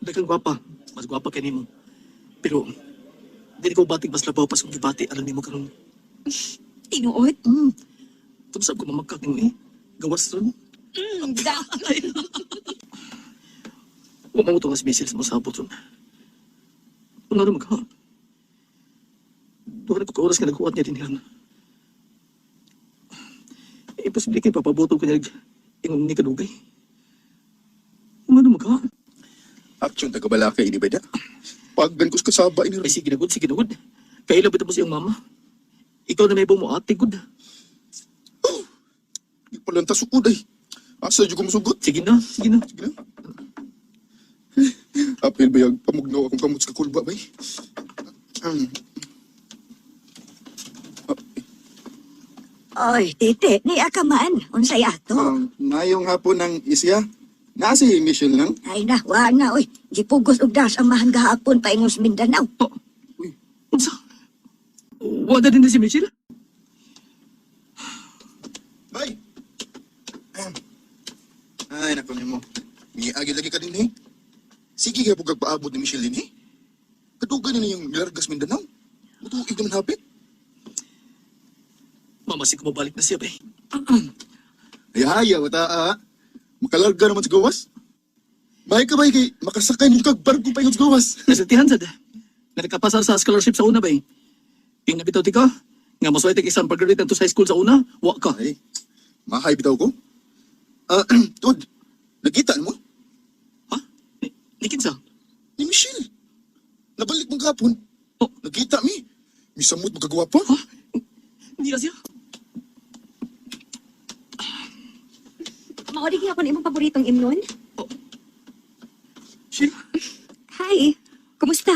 dagang gwapa. Mas gwapa ka nimo. Pero, di ko bating mas labaw pas kung gibati. Alam nimo karon. Tinuod? Tumsab ko mamagkak nimo eh. Gawas ron. Dali. Huwag mo ito nga si Michelle sa masabot ron. Kung ano magka. Doon na ko ka oras nga nagkuhat niya din yan. Imposible kayo papaboto ka niya ingon ni kadugay. Kung ano magka. Action tagabalaka ini ba da? Paggan ko sa kasaba ini. Ay sige na good, sige na good. Kailan ba ito mo siyang mama? Ikaw na may buong mo ate good. Di pala ang tasukod ay. Asa dyan ko masugot? Sige na, sige na. Sige na. Apil ba yung pamugnaw akong kamot sa kakulba ba eh? Oy, titi, ni akaman. Unsay ato? Ngayong hapon ng isya, nasi Michelle lang. Ay na, wa na, oy. Gipugos og das ang mahang gahapon pa ingos Mindanao. Unsa? Wala din na si Michelle? Bay! Ay, naku niyo mo. Miagi lagi ka din eh. Sige kaya po kagpaabot ni Michelle din eh. Kadugan na yung nilargas Mindanao. Mutuig naman hapit. Mamasig ko mabalik na siya, be. Ay, wata makalarga naman sa gawas. Bahay ka ba kay makasakay nito kag barko pa yung sa gawas. Nasatihan sad. Na nakapasar sa scholarship sa una, be. Yung nabitaw ti ka, nga maswerte ka isang pag-graduate to sa high school sa una, wa ka. Ay, mahay bitaw ko. Tod, nakita mo? Ha? Ni kinsa? Ni Michelle. Nabalik mong kapon. Oh. Nakita mi. Misamot magagawa pa. Ha? Hindi na siya. Mauli kaya ako na imong paboritong imnon? Shit. Hi, kumusta?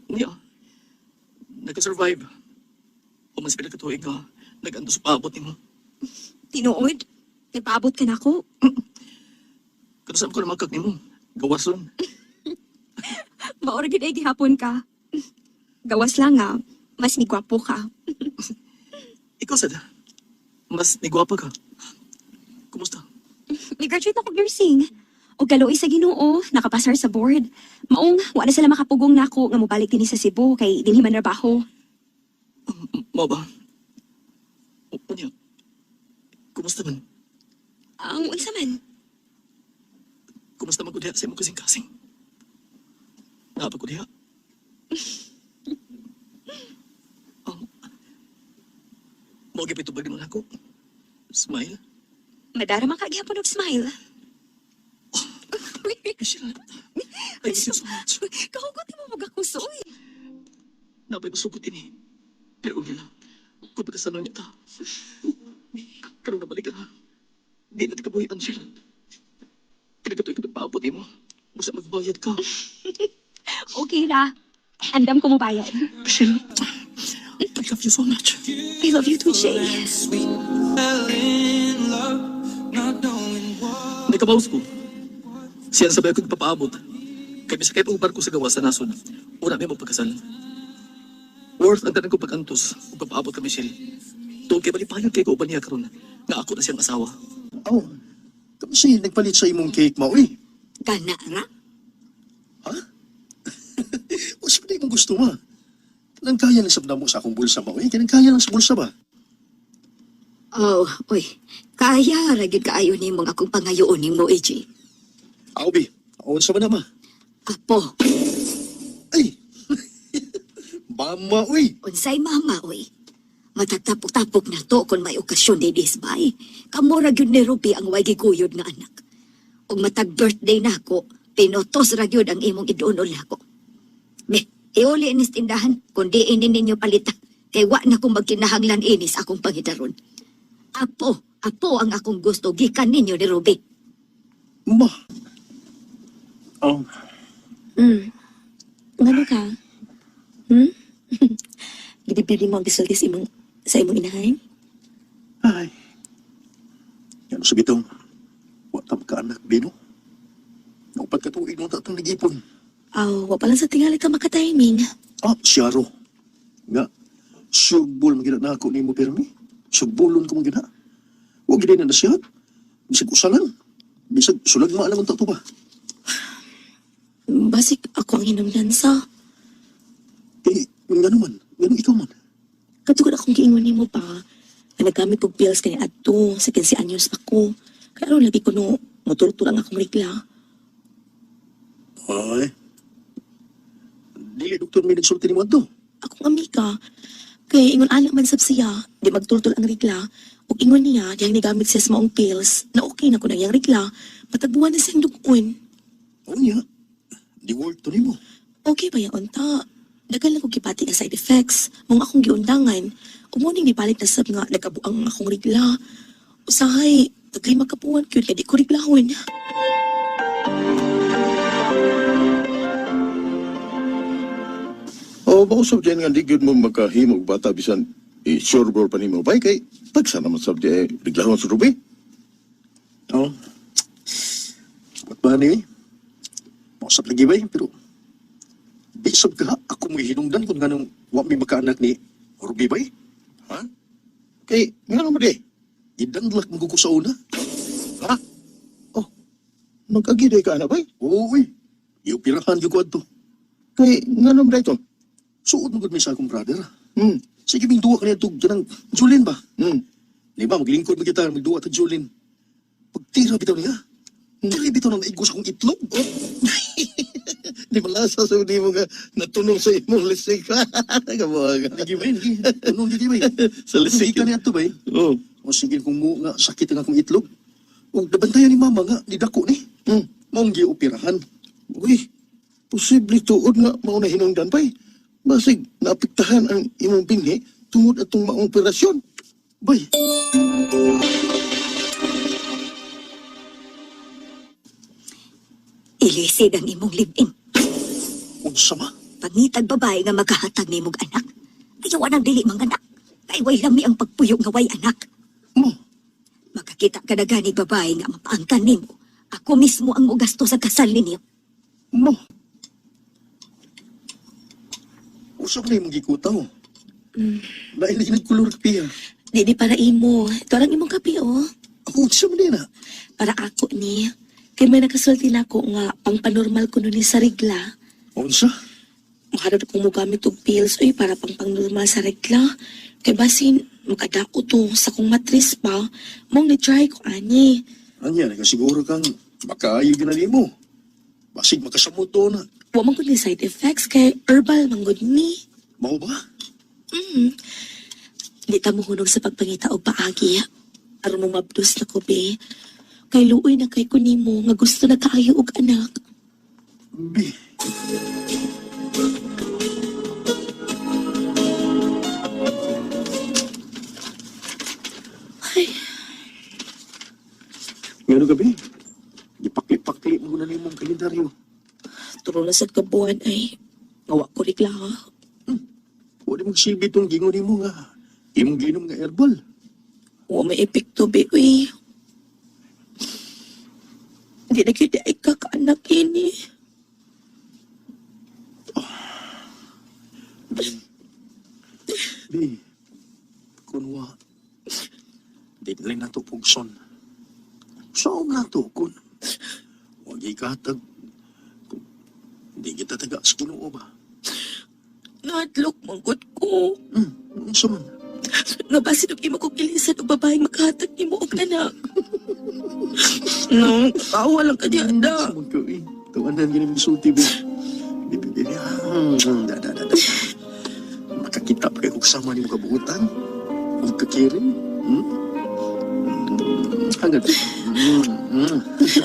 Niya. Nagka-survive. O mas pinagkatuig ka, nag-ando sa paabot ni mo. Tinuod? Nagpaabot ka na ako? Kanasam ko na magkak ni mo. Gawas ron. Maura gid ay gihapon ka. Gawas lang nga, mas migwapo ka. Ikaw sad. Mas nigwapa ka. Kumusta? Nag-graduate ako nursing. O galoy sa Ginoo, nakapasar sa board. Maong, wala sila makapugong nako nga mobalik din sa Cebu kay dinhi man trabaho. Mao ba? O niya. Kumusta man? Ang unsa man? Kumusta man ko diha sa imong kasing-kasing? Naapa ko diha? Mao gipit tubag naman ako. Smile. Madara man kagihapon og smile. Michelle, thank you so much. Kahugot mo magakusoy. Napay masugod ini. Pero ulit na. Kung pagkasalo niya ta. Karoon na balik ka. Di na tikabuhitan siya. Pinagatoy ka nagpaabot mo. Basta magbayad ka. Okay ra. Andam ko mo bayad. Michelle, I love you so much. I love you too, Jay. Nagkabawas ko. Siya sabay ko nagpapaabot. Kaya misakay pa barko sa gawa sa nasod. Una may magpagkasal. Worth ang tanan ko pag-antos kung papaabot ka, Michelle. Tuong kay balipayon kay ko niya karon nga ako na siyang asawa. Oh, kasi nagpalit sa imong cake mo, eh. Kana ra? Ha? O sabi kung gusto mo. Nagkaya lang sabda mo sa akong bulsa mo, eh. Nagkaya lang sa bulsa ba? Oh, uy. Kaya ragid kaayo ni mong akong pangayoon ni mo, AJ. Ako, Bi. Ako sa ba na, ma? Apo, Ay! Mama, uy! unsay mama, uy. Matatapok-tapok na to kung may okasyon ni Disbay. Kamura gyud ni Ruby ang way giguyod nga anak. Ug matag birthday nako, pinotos ra gyud ang imong idunol nako. Be, iuli inis tindahan kundi ini ninyo palita. Kay wa na ko magkinahanglan inis akong pangidaron. Apo ang akong gusto gikan ninyo ni Ruby. Ma! Oh, Ngano ka? Gidipili mo ang gisulti sa imong inahay? ay. Yan sa bitong. Watam ka anak, Bino. Naupat ka tuwing nung tatang nag-ipon. Wa pa lang sa tingali ka makatiming. Siyaro. Nga, sugbol magina na ako ni mo, Permi. Sugbulon ko magina. Huwag gina na siya. Bisag usalan. Bisag sulag maalam ang tato ba? Basik ako ang hinungdan sa. Yung nga naman. Ganun ikaw man. Katugod akong giingon nimo pa. Na nagamit og pills kani adto sa 15 anyos ako. Kaya aron lagi ko no moturto lang akong regla. Ay. Dili doktor may nagsulti ni mo ato. Akong amiga. Kaya ingon ala man sab siya, di magtultol ang regla. Ug ingon niya, diyang nigamit siya sa maong pills, na okay na ko na yung regla, matagbuhan na siyang dugon. Oo niya. Di work to ni mo. Okay ba yung unta? Dagan lang ko kipati nga side effects, mong akong giundangan, umuning nipalit na sab nga nagkabuang akong regla. Usahay, taglima kapuan kyun, kaya di ko reglahon. Bako sabdiyan nga di gyud mo makahimog bata bisan i-sureball pa nimo bay kay pagsa naman sabdiyan reglahon sa Ruby. Oh. What ba ni? Mausap lagi bay pero bisab ka ako mo hinungdan kung ganong wa may makaanak ni Ruby bay. Ha? Kay ngano mo di? Idandlak mo ko sa una. Ha? Oh. Magkagiday ka na bay? Oo, uy. Iupirahan yung kwad to. Kay ngano mo ito? Suot mo gud mi sa akong brother. Sige ming duwa kaniya tug janang Julin ba? Di ba maglingkod mo kita magduwa ta Julin. Pagtira bitaw niya. Dili bitaw nang naigos akong itlog. Di malasa sa di mo nga natunog sa imong lisik. Kabuhaga. Di ba yun? Tunong di ba? Sa lisik ka niya to ba? Oo. O sige kung mo nga sakit ang akong itlog. O nabantayan ni mama nga, di dako ni. Maong gioperahan. Uy, posible tuod nga mauna hinungdan pa eh. Basig naapektahan ang imong binhi tungod atong maong operasyon. Bay. Ilisid ang imong live-in. Unsa ma? Pangitag babae nga magkahatag ni mong anak. Ayaw nang dili mang anak. Kay way lami ang pagpuyo nga way anak. Mo. Makakita ka na gani babae nga mapaangkan nimo. Ako mismo ang mugasto sa kasal ninyo. Mo. Usap na imong gikutaw. Dahil nagkulor piya. Di para imo. Ito lang imong kape, oh. Ako, unsa man na? Para ako ni. Kaya may nakasulti na ako nga pang panormal ko nun sa regla. Unsa? Makarod kong mugamit og pills, uy, para pang normal sa regla. Kaya basin, makadako to sa kong matris pa, mong ni-try ko, ani. Anya, nagasiguro kang makaayo ginali mo. Basig makasamot to na. Wa man gud ni side effects, kay herbal man gud ni. Mao ba? Di ta mohunog sa pagpangita og paagi. Aron mo mabdus na ko, be. Kay luoy na kay kunimo nga gusto na kaayo og anak. Bi. Ay, Ngano gabi? Ipakli-pakli mo na nimong kalendaryo. turo na sa kabuhan ay ngawa ko regla, ha? Wala mong silbi itong gingon mo nga. Imong ginom nga herbal. Wa may epekto, be, uy. Hindi na kita ikakaanak ini. Di, kunwa, di lang na to pugson. Saan na to kun? Huwag ikatag. Di kita taga sa Ginoo ba? Naadlok manggot ko. Unsa man? Nga ba sinugin mo kong kilisan o babaeng makahatag ni mo og anak? No, tawa lang ka diyan da. Sumunod ko eh. Tawanan gini mo sulti ba? Bibi. Da. Makakita pa kayo kasama ni mo kabuutan? Huwag kakirin? Hangad.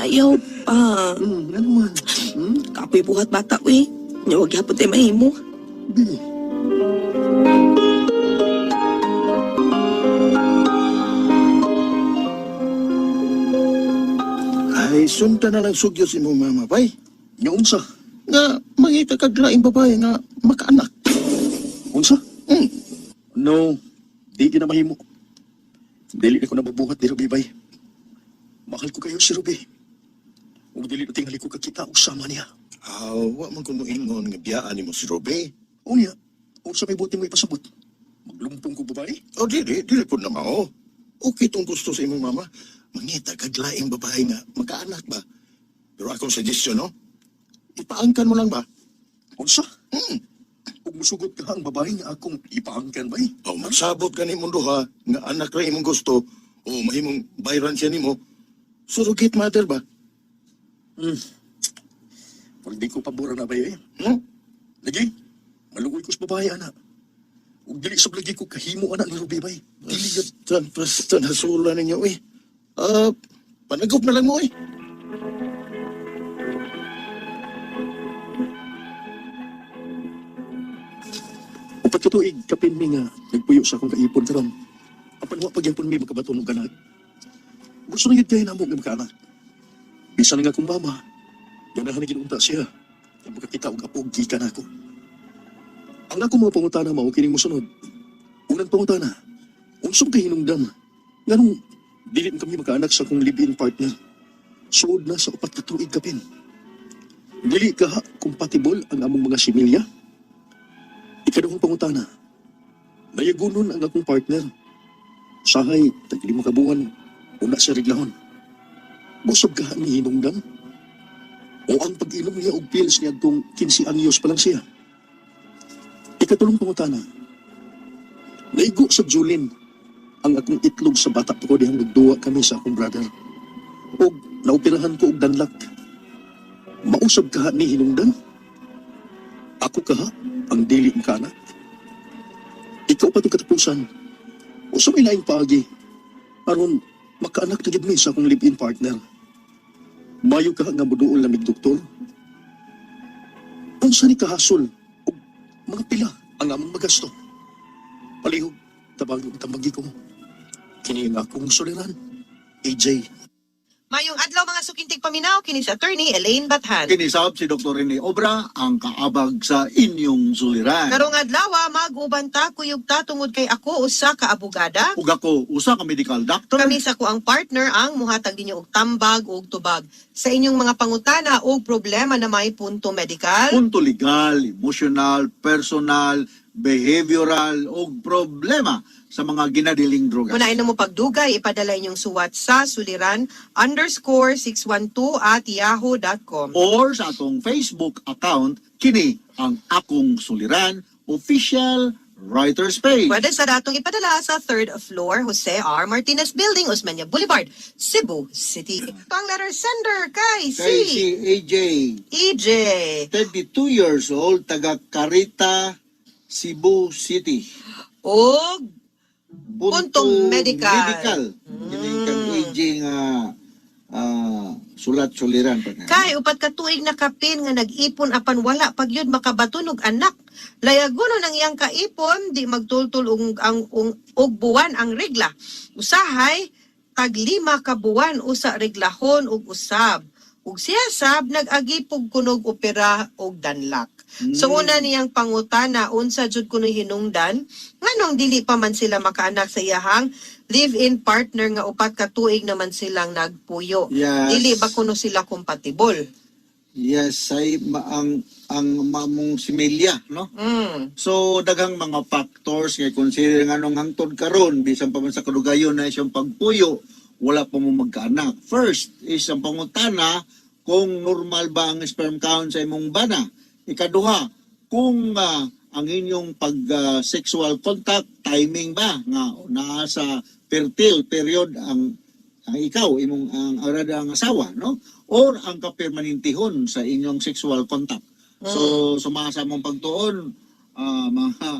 Ayaw pa. Ano man? Kapoy buhat bata, we. Nga huwag yapon tayo mahimo. Bi. Ay, sunta na lang sugyo si mong mama, bay. Nga unsa? Nga, mangita kag laing babae nga makaanak. Unsa? No, di na mahimo. Dili na ko na mabuhat ni Ruby, bay. Mahal ko kayo si Ruby. Kung dili na tingali ko kakita o sama niya. Wa man kuno ingon nga biyaan ni mo si Robe. Unya, unsa may buti mo ipasabot? Maglumpong ko babae? O dili po na mao. Okay tong gusto sa imong mama. Mangita kag laing babae nga makaanak ba. Pero akong suggestion, no? Ipaangkan mo lang ba? Unsa? Kung musugot ka ang babae nga akong ipaangkan ba eh? O magsabot ka ni mong duha nga anak ra imong gusto o mahimong bayran siya nimo. Surrogate mother ba? Pag di ko pabura na ba eh? Lagi, maluoy ko sa babae, anak. Kung dili sa lagi ko kahimo, anak ni Ruby ba eh? Dili ka. Basta nasula ninyo eh. Panagop na lang mo eh. Upat ka tuig, kapin mi nga, nagpuyo sa akong kaipon karon. Apan wa pagyapon mi makabatunog ka na. Gusto na yun kayo na mo nga makaanak. Bisa na nga kong mama, ganahan na ginunta siya. Ang makakita og apog gikan ako. Ang ako mga pangutana mao kining mosunod. Unang pangutana, unsong kay hinungdan? Nganong dili kami makaanak sa akong live-in partner. Suod na sa upat ka tuig kapin. Dili ka compatible ang among mga similya. Ikaduhang pangutana, nayagunon ang akong partner. Sahay, tag-5 kabuan, una sa reglahon. Busog ka ni hinungdan? O ang pag-inom niya og pills niya kung 15 anyos pa lang siya? Ikatulong pangutana, naigo sa Julin ang akong itlog sa bata ko dihang nagduwa kami sa akong brother. O naoperahan ko og danlak. Mausab ka ni hinungdan? Ako ka ang dili ka anak? Ikaw pa itong katapusan. O sa may laing paagi, aron makaanak na gid mi sa akong live-in partner. Mayo ka nga muduol lamig doktor. Unsa ni kahasol o mga pila ang among magasto? Palihog, tambagi ko. Kini nga akong suliran, AJ. Mayong adlaw mga sukintig paminaw, kini si Attorney Elaine Bathan. Kinisab si Dr. Rene Obra ang kaabag sa inyong suliran. Karong adlaw, mag-uban ta kuyog ta tungod kay ako usa ka abogada. Ug ako, usa ka medical doctor. Kami sa ko ang partner ang muhatag ninyo og tambag ug tubag sa inyong mga pangutana o problema na may punto medikal. Punto legal, emotional, personal, behavioral o problema sa mga ginadiling drogas. Unahin na mo pagdugay, ipadala inyong suwat sa suliran_612@yahoo.com Or sa atong Facebook account, kini ang Akong Suliran Official Writer's Page. Pwede sa datong ipadala sa 3rd floor, Jose R. Martinez Building, Osmeña Boulevard, Cebu City. Ito ang letter sender kay Kay si AJ, EJ. 32 years old, taga Carita, Cebu City. Og puntong medical. Kini kang AJ nga sulat suliran pa na. Kay upat ka tuig na kapin nga nag-ipon apan wala pagyud makabatunog anak. Layagonon ang iyang kaipon di magtultul og buwan ang regla. Usahay tag 5 ka buwan usa reglahon ug usab. Ug siya sab nag-agipog kunog opera og danlak. So una niyang pangutana unsa jud kuno hinungdan nganong dili pa man sila makaanak sa iyahang live-in partner nga upat ka tuig naman silang nagpuyo. Yes. Dili ba kuno sila compatible? Yes, ang mamong similya, no? So daghang mga factors nga consider nga nung hangtod karon bisan pa man sa kadugayon na siyang pagpuyo, wala pa mo magkaanak. First is ang pangutana kung normal ba ang sperm count sa imong bana. Ikaduha, kung ang inyong sexual contact timing ba nga naa sa fertile period ang ikaw imong ang asawa, no? Or ang kapermanentihon sa inyong sexual contact. So sumasa mong pagtuon mga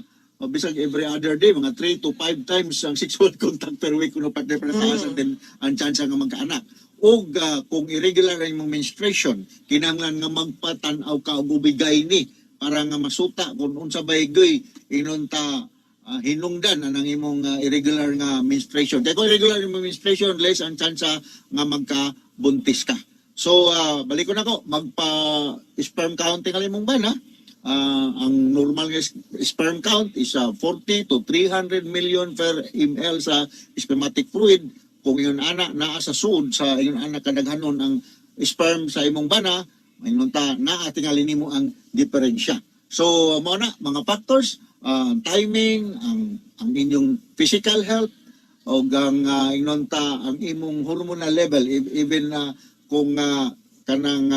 bisag every other day mga 3 to 5 times ang sexual contact per week kuno partner para sa din ang chance nga magkaanak. O kung irregular ang imong menstruation, kinahanglan nga magpatan-aw ka og ubigay ni para nga masuta kung unsa baygoy inon ta hinungdan anang imong irregular nga menstruation. Kaya kung irregular imong menstruation, less ang chance nga magkabuntis ka. So, balik ko na ko, magpa-sperm counting ang imong bana. Ang normal nga sperm count is 40 to 300 million per ml sa spermatic fluid. Kung yun anak naa sa sud sa yun anak kadaghanon ang sperm sa imong bana, mayroon ta naa tingali nimo ang diferensya. So, mo na mga factors, timing, ang inyong physical health, o ang ang imong hormonal level, even kung kanang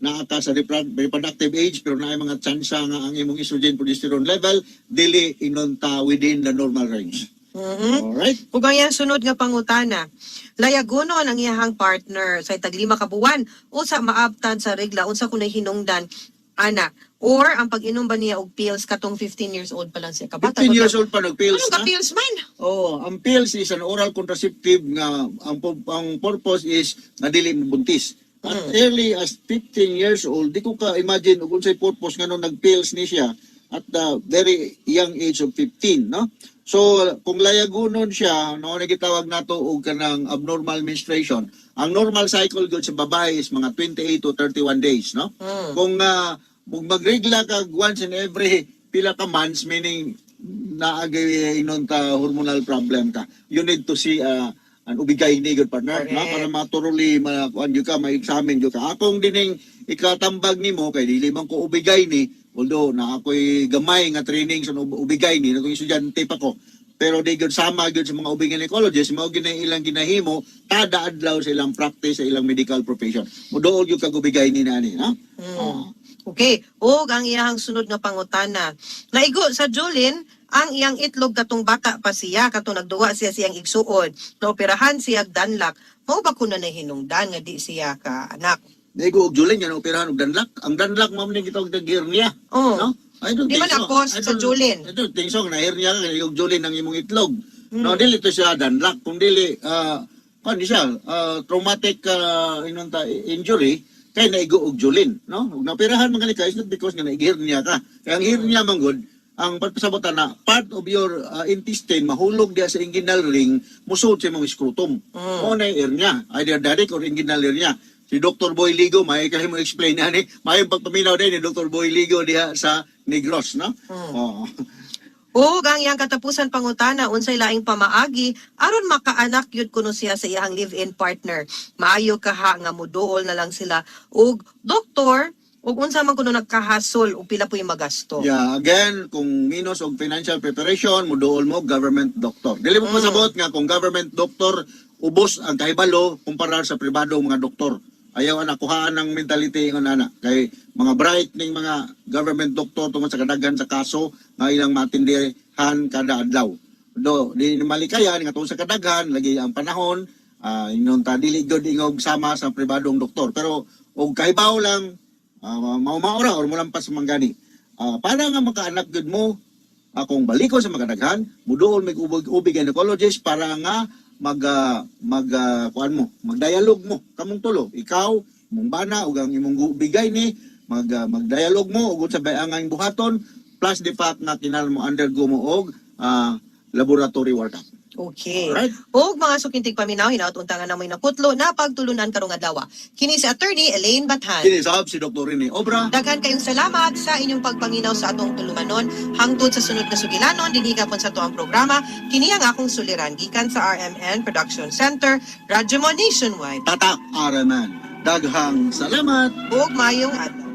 naa ka sa reproductive age pero naay mga tsansa nga ang imong estrogen progesterone level dili inonta within the normal range. Alright? Ug ang iyang sunod nga pangutana, layagonon ang iyahang partner sa taglima ka buwan usa maabtan sa regla unsa kunay hinungdan ana or ang pag-inom ba niya og pills katong 15 years old pa lang siya kabata. 15 years old pa nag-pills na? Ano pills man? Oh, ang pills is an oral contraceptive nga ang purpose is nga dili mo buntis. At early as 15 years old, di ko ka imagine kung unsay purpose nga nung nag-pills ni siya at the very young age of 15, no? So, kung layagunon siya, no, nagitawag nato og kanang abnormal menstruation. Ang normal cycle gud sa babae is mga 28 to 31 days, no? Kung magregla ka once in every pila ka months, meaning naagay inonta hormonal problem ka, you need to see an ubigay ni good partner, no? Para maturuli kuan gyud ka, ma-examine gyud ka. Akong dining ikatambag nimo kay dili man ko ubigay ni, although na ako'y gamay nga training sa ubigay ni, natong estudyante pa ko. Pero di gyud sama gyud sa mga ubing gynecologist, mao gyud ilang ginahimo kada adlaw sa ilang practice sa ilang medical profession. Muduol gyud kag ubigay ni nani, no? Okay, ug ang iyang sunod nga pangutana. Naigo sa Julin ang iyang itlog katong bata pa siya, katong nagduwa siya siyang igsuod. Naoperahan siya danlak. Mao ba kuno na hinungdan nga di siya ka anak? Naigo og Julin yan operahan og danlak. Ang danlak mao ni gitawag na hernia, no? I don't Di think man so. ako sa Julin. I don't think so na hernia ka og Julin ang imong itlog. No, dili to siya danlak, kung dili di siya traumatic injury kay naigo og Julin, no? Ug naoperahan man ka is not because nga naighernia ka. Kaya ang hernia man gud ang pagpasabotan na part of your intestine mahulog diya sa inguinal ring musud sa imong scrotum. Mo na hernia, either direct or inguinal hernia. Si Dr. Boy Ligo may kahit mo explain ani, may pagpaminaw din ni Dr. Boy Ligo diha sa Negros, no? Ug ang iyang katapusan pangutana unsay laing pamaagi aron makaanak yud kuno siya sa iyang live-in partner. Maayo kaha nga muduol na lang sila ug doktor ug unsa man kuno nagkahasol ug pila puy magasto. Yeah, again, kung minus og financial preparation, muduol mo government doctor. Dili mo pasabot nga kung government doctor ubos ang kahibalo kumpara sa pribado mga doktor. Ayaw na kuhaan ng mentality ng ana kay mga bright ning mga government doctor tungod sa kadaghan sa kaso nga ilang matindihan kada adlaw. Do di malikayan nga tungod sa kadaghan lagi ang panahon inon ta dili gud ingog sama sa pribadong doktor pero og kahibaw lang mao-maura or mulampas manggani. Para nga makaanak gud mo akong balikon sa mga kadaghan, muduol mig ubig gynecologist para nga magdialog mo kamong tulo, ikaw imong bana ug ang imong bigay ni magdialog mo ug sa bayangang buhaton plus the fact na kinahanglan mo undergo mo og laboratory workup. Okay. Alright. Og mga sukintig paminaw hinaut-untangan na mo'y nakutlo na pagtulunan karong adlaw. Kini si Attorney Elaine Bathan. Kini sab si Dr. Rene Obra. Daghan kayong salamat sa inyong pagpaminaw sa atong tulumanon hangtod sa sunod na sugilanon dinhi gapon sa tuang programa. Kini ang akong suliran gikan sa RMN Production Center, Radyo Mo Nationwide. Tatak Araman. Daghang salamat. Ug mayong adlaw.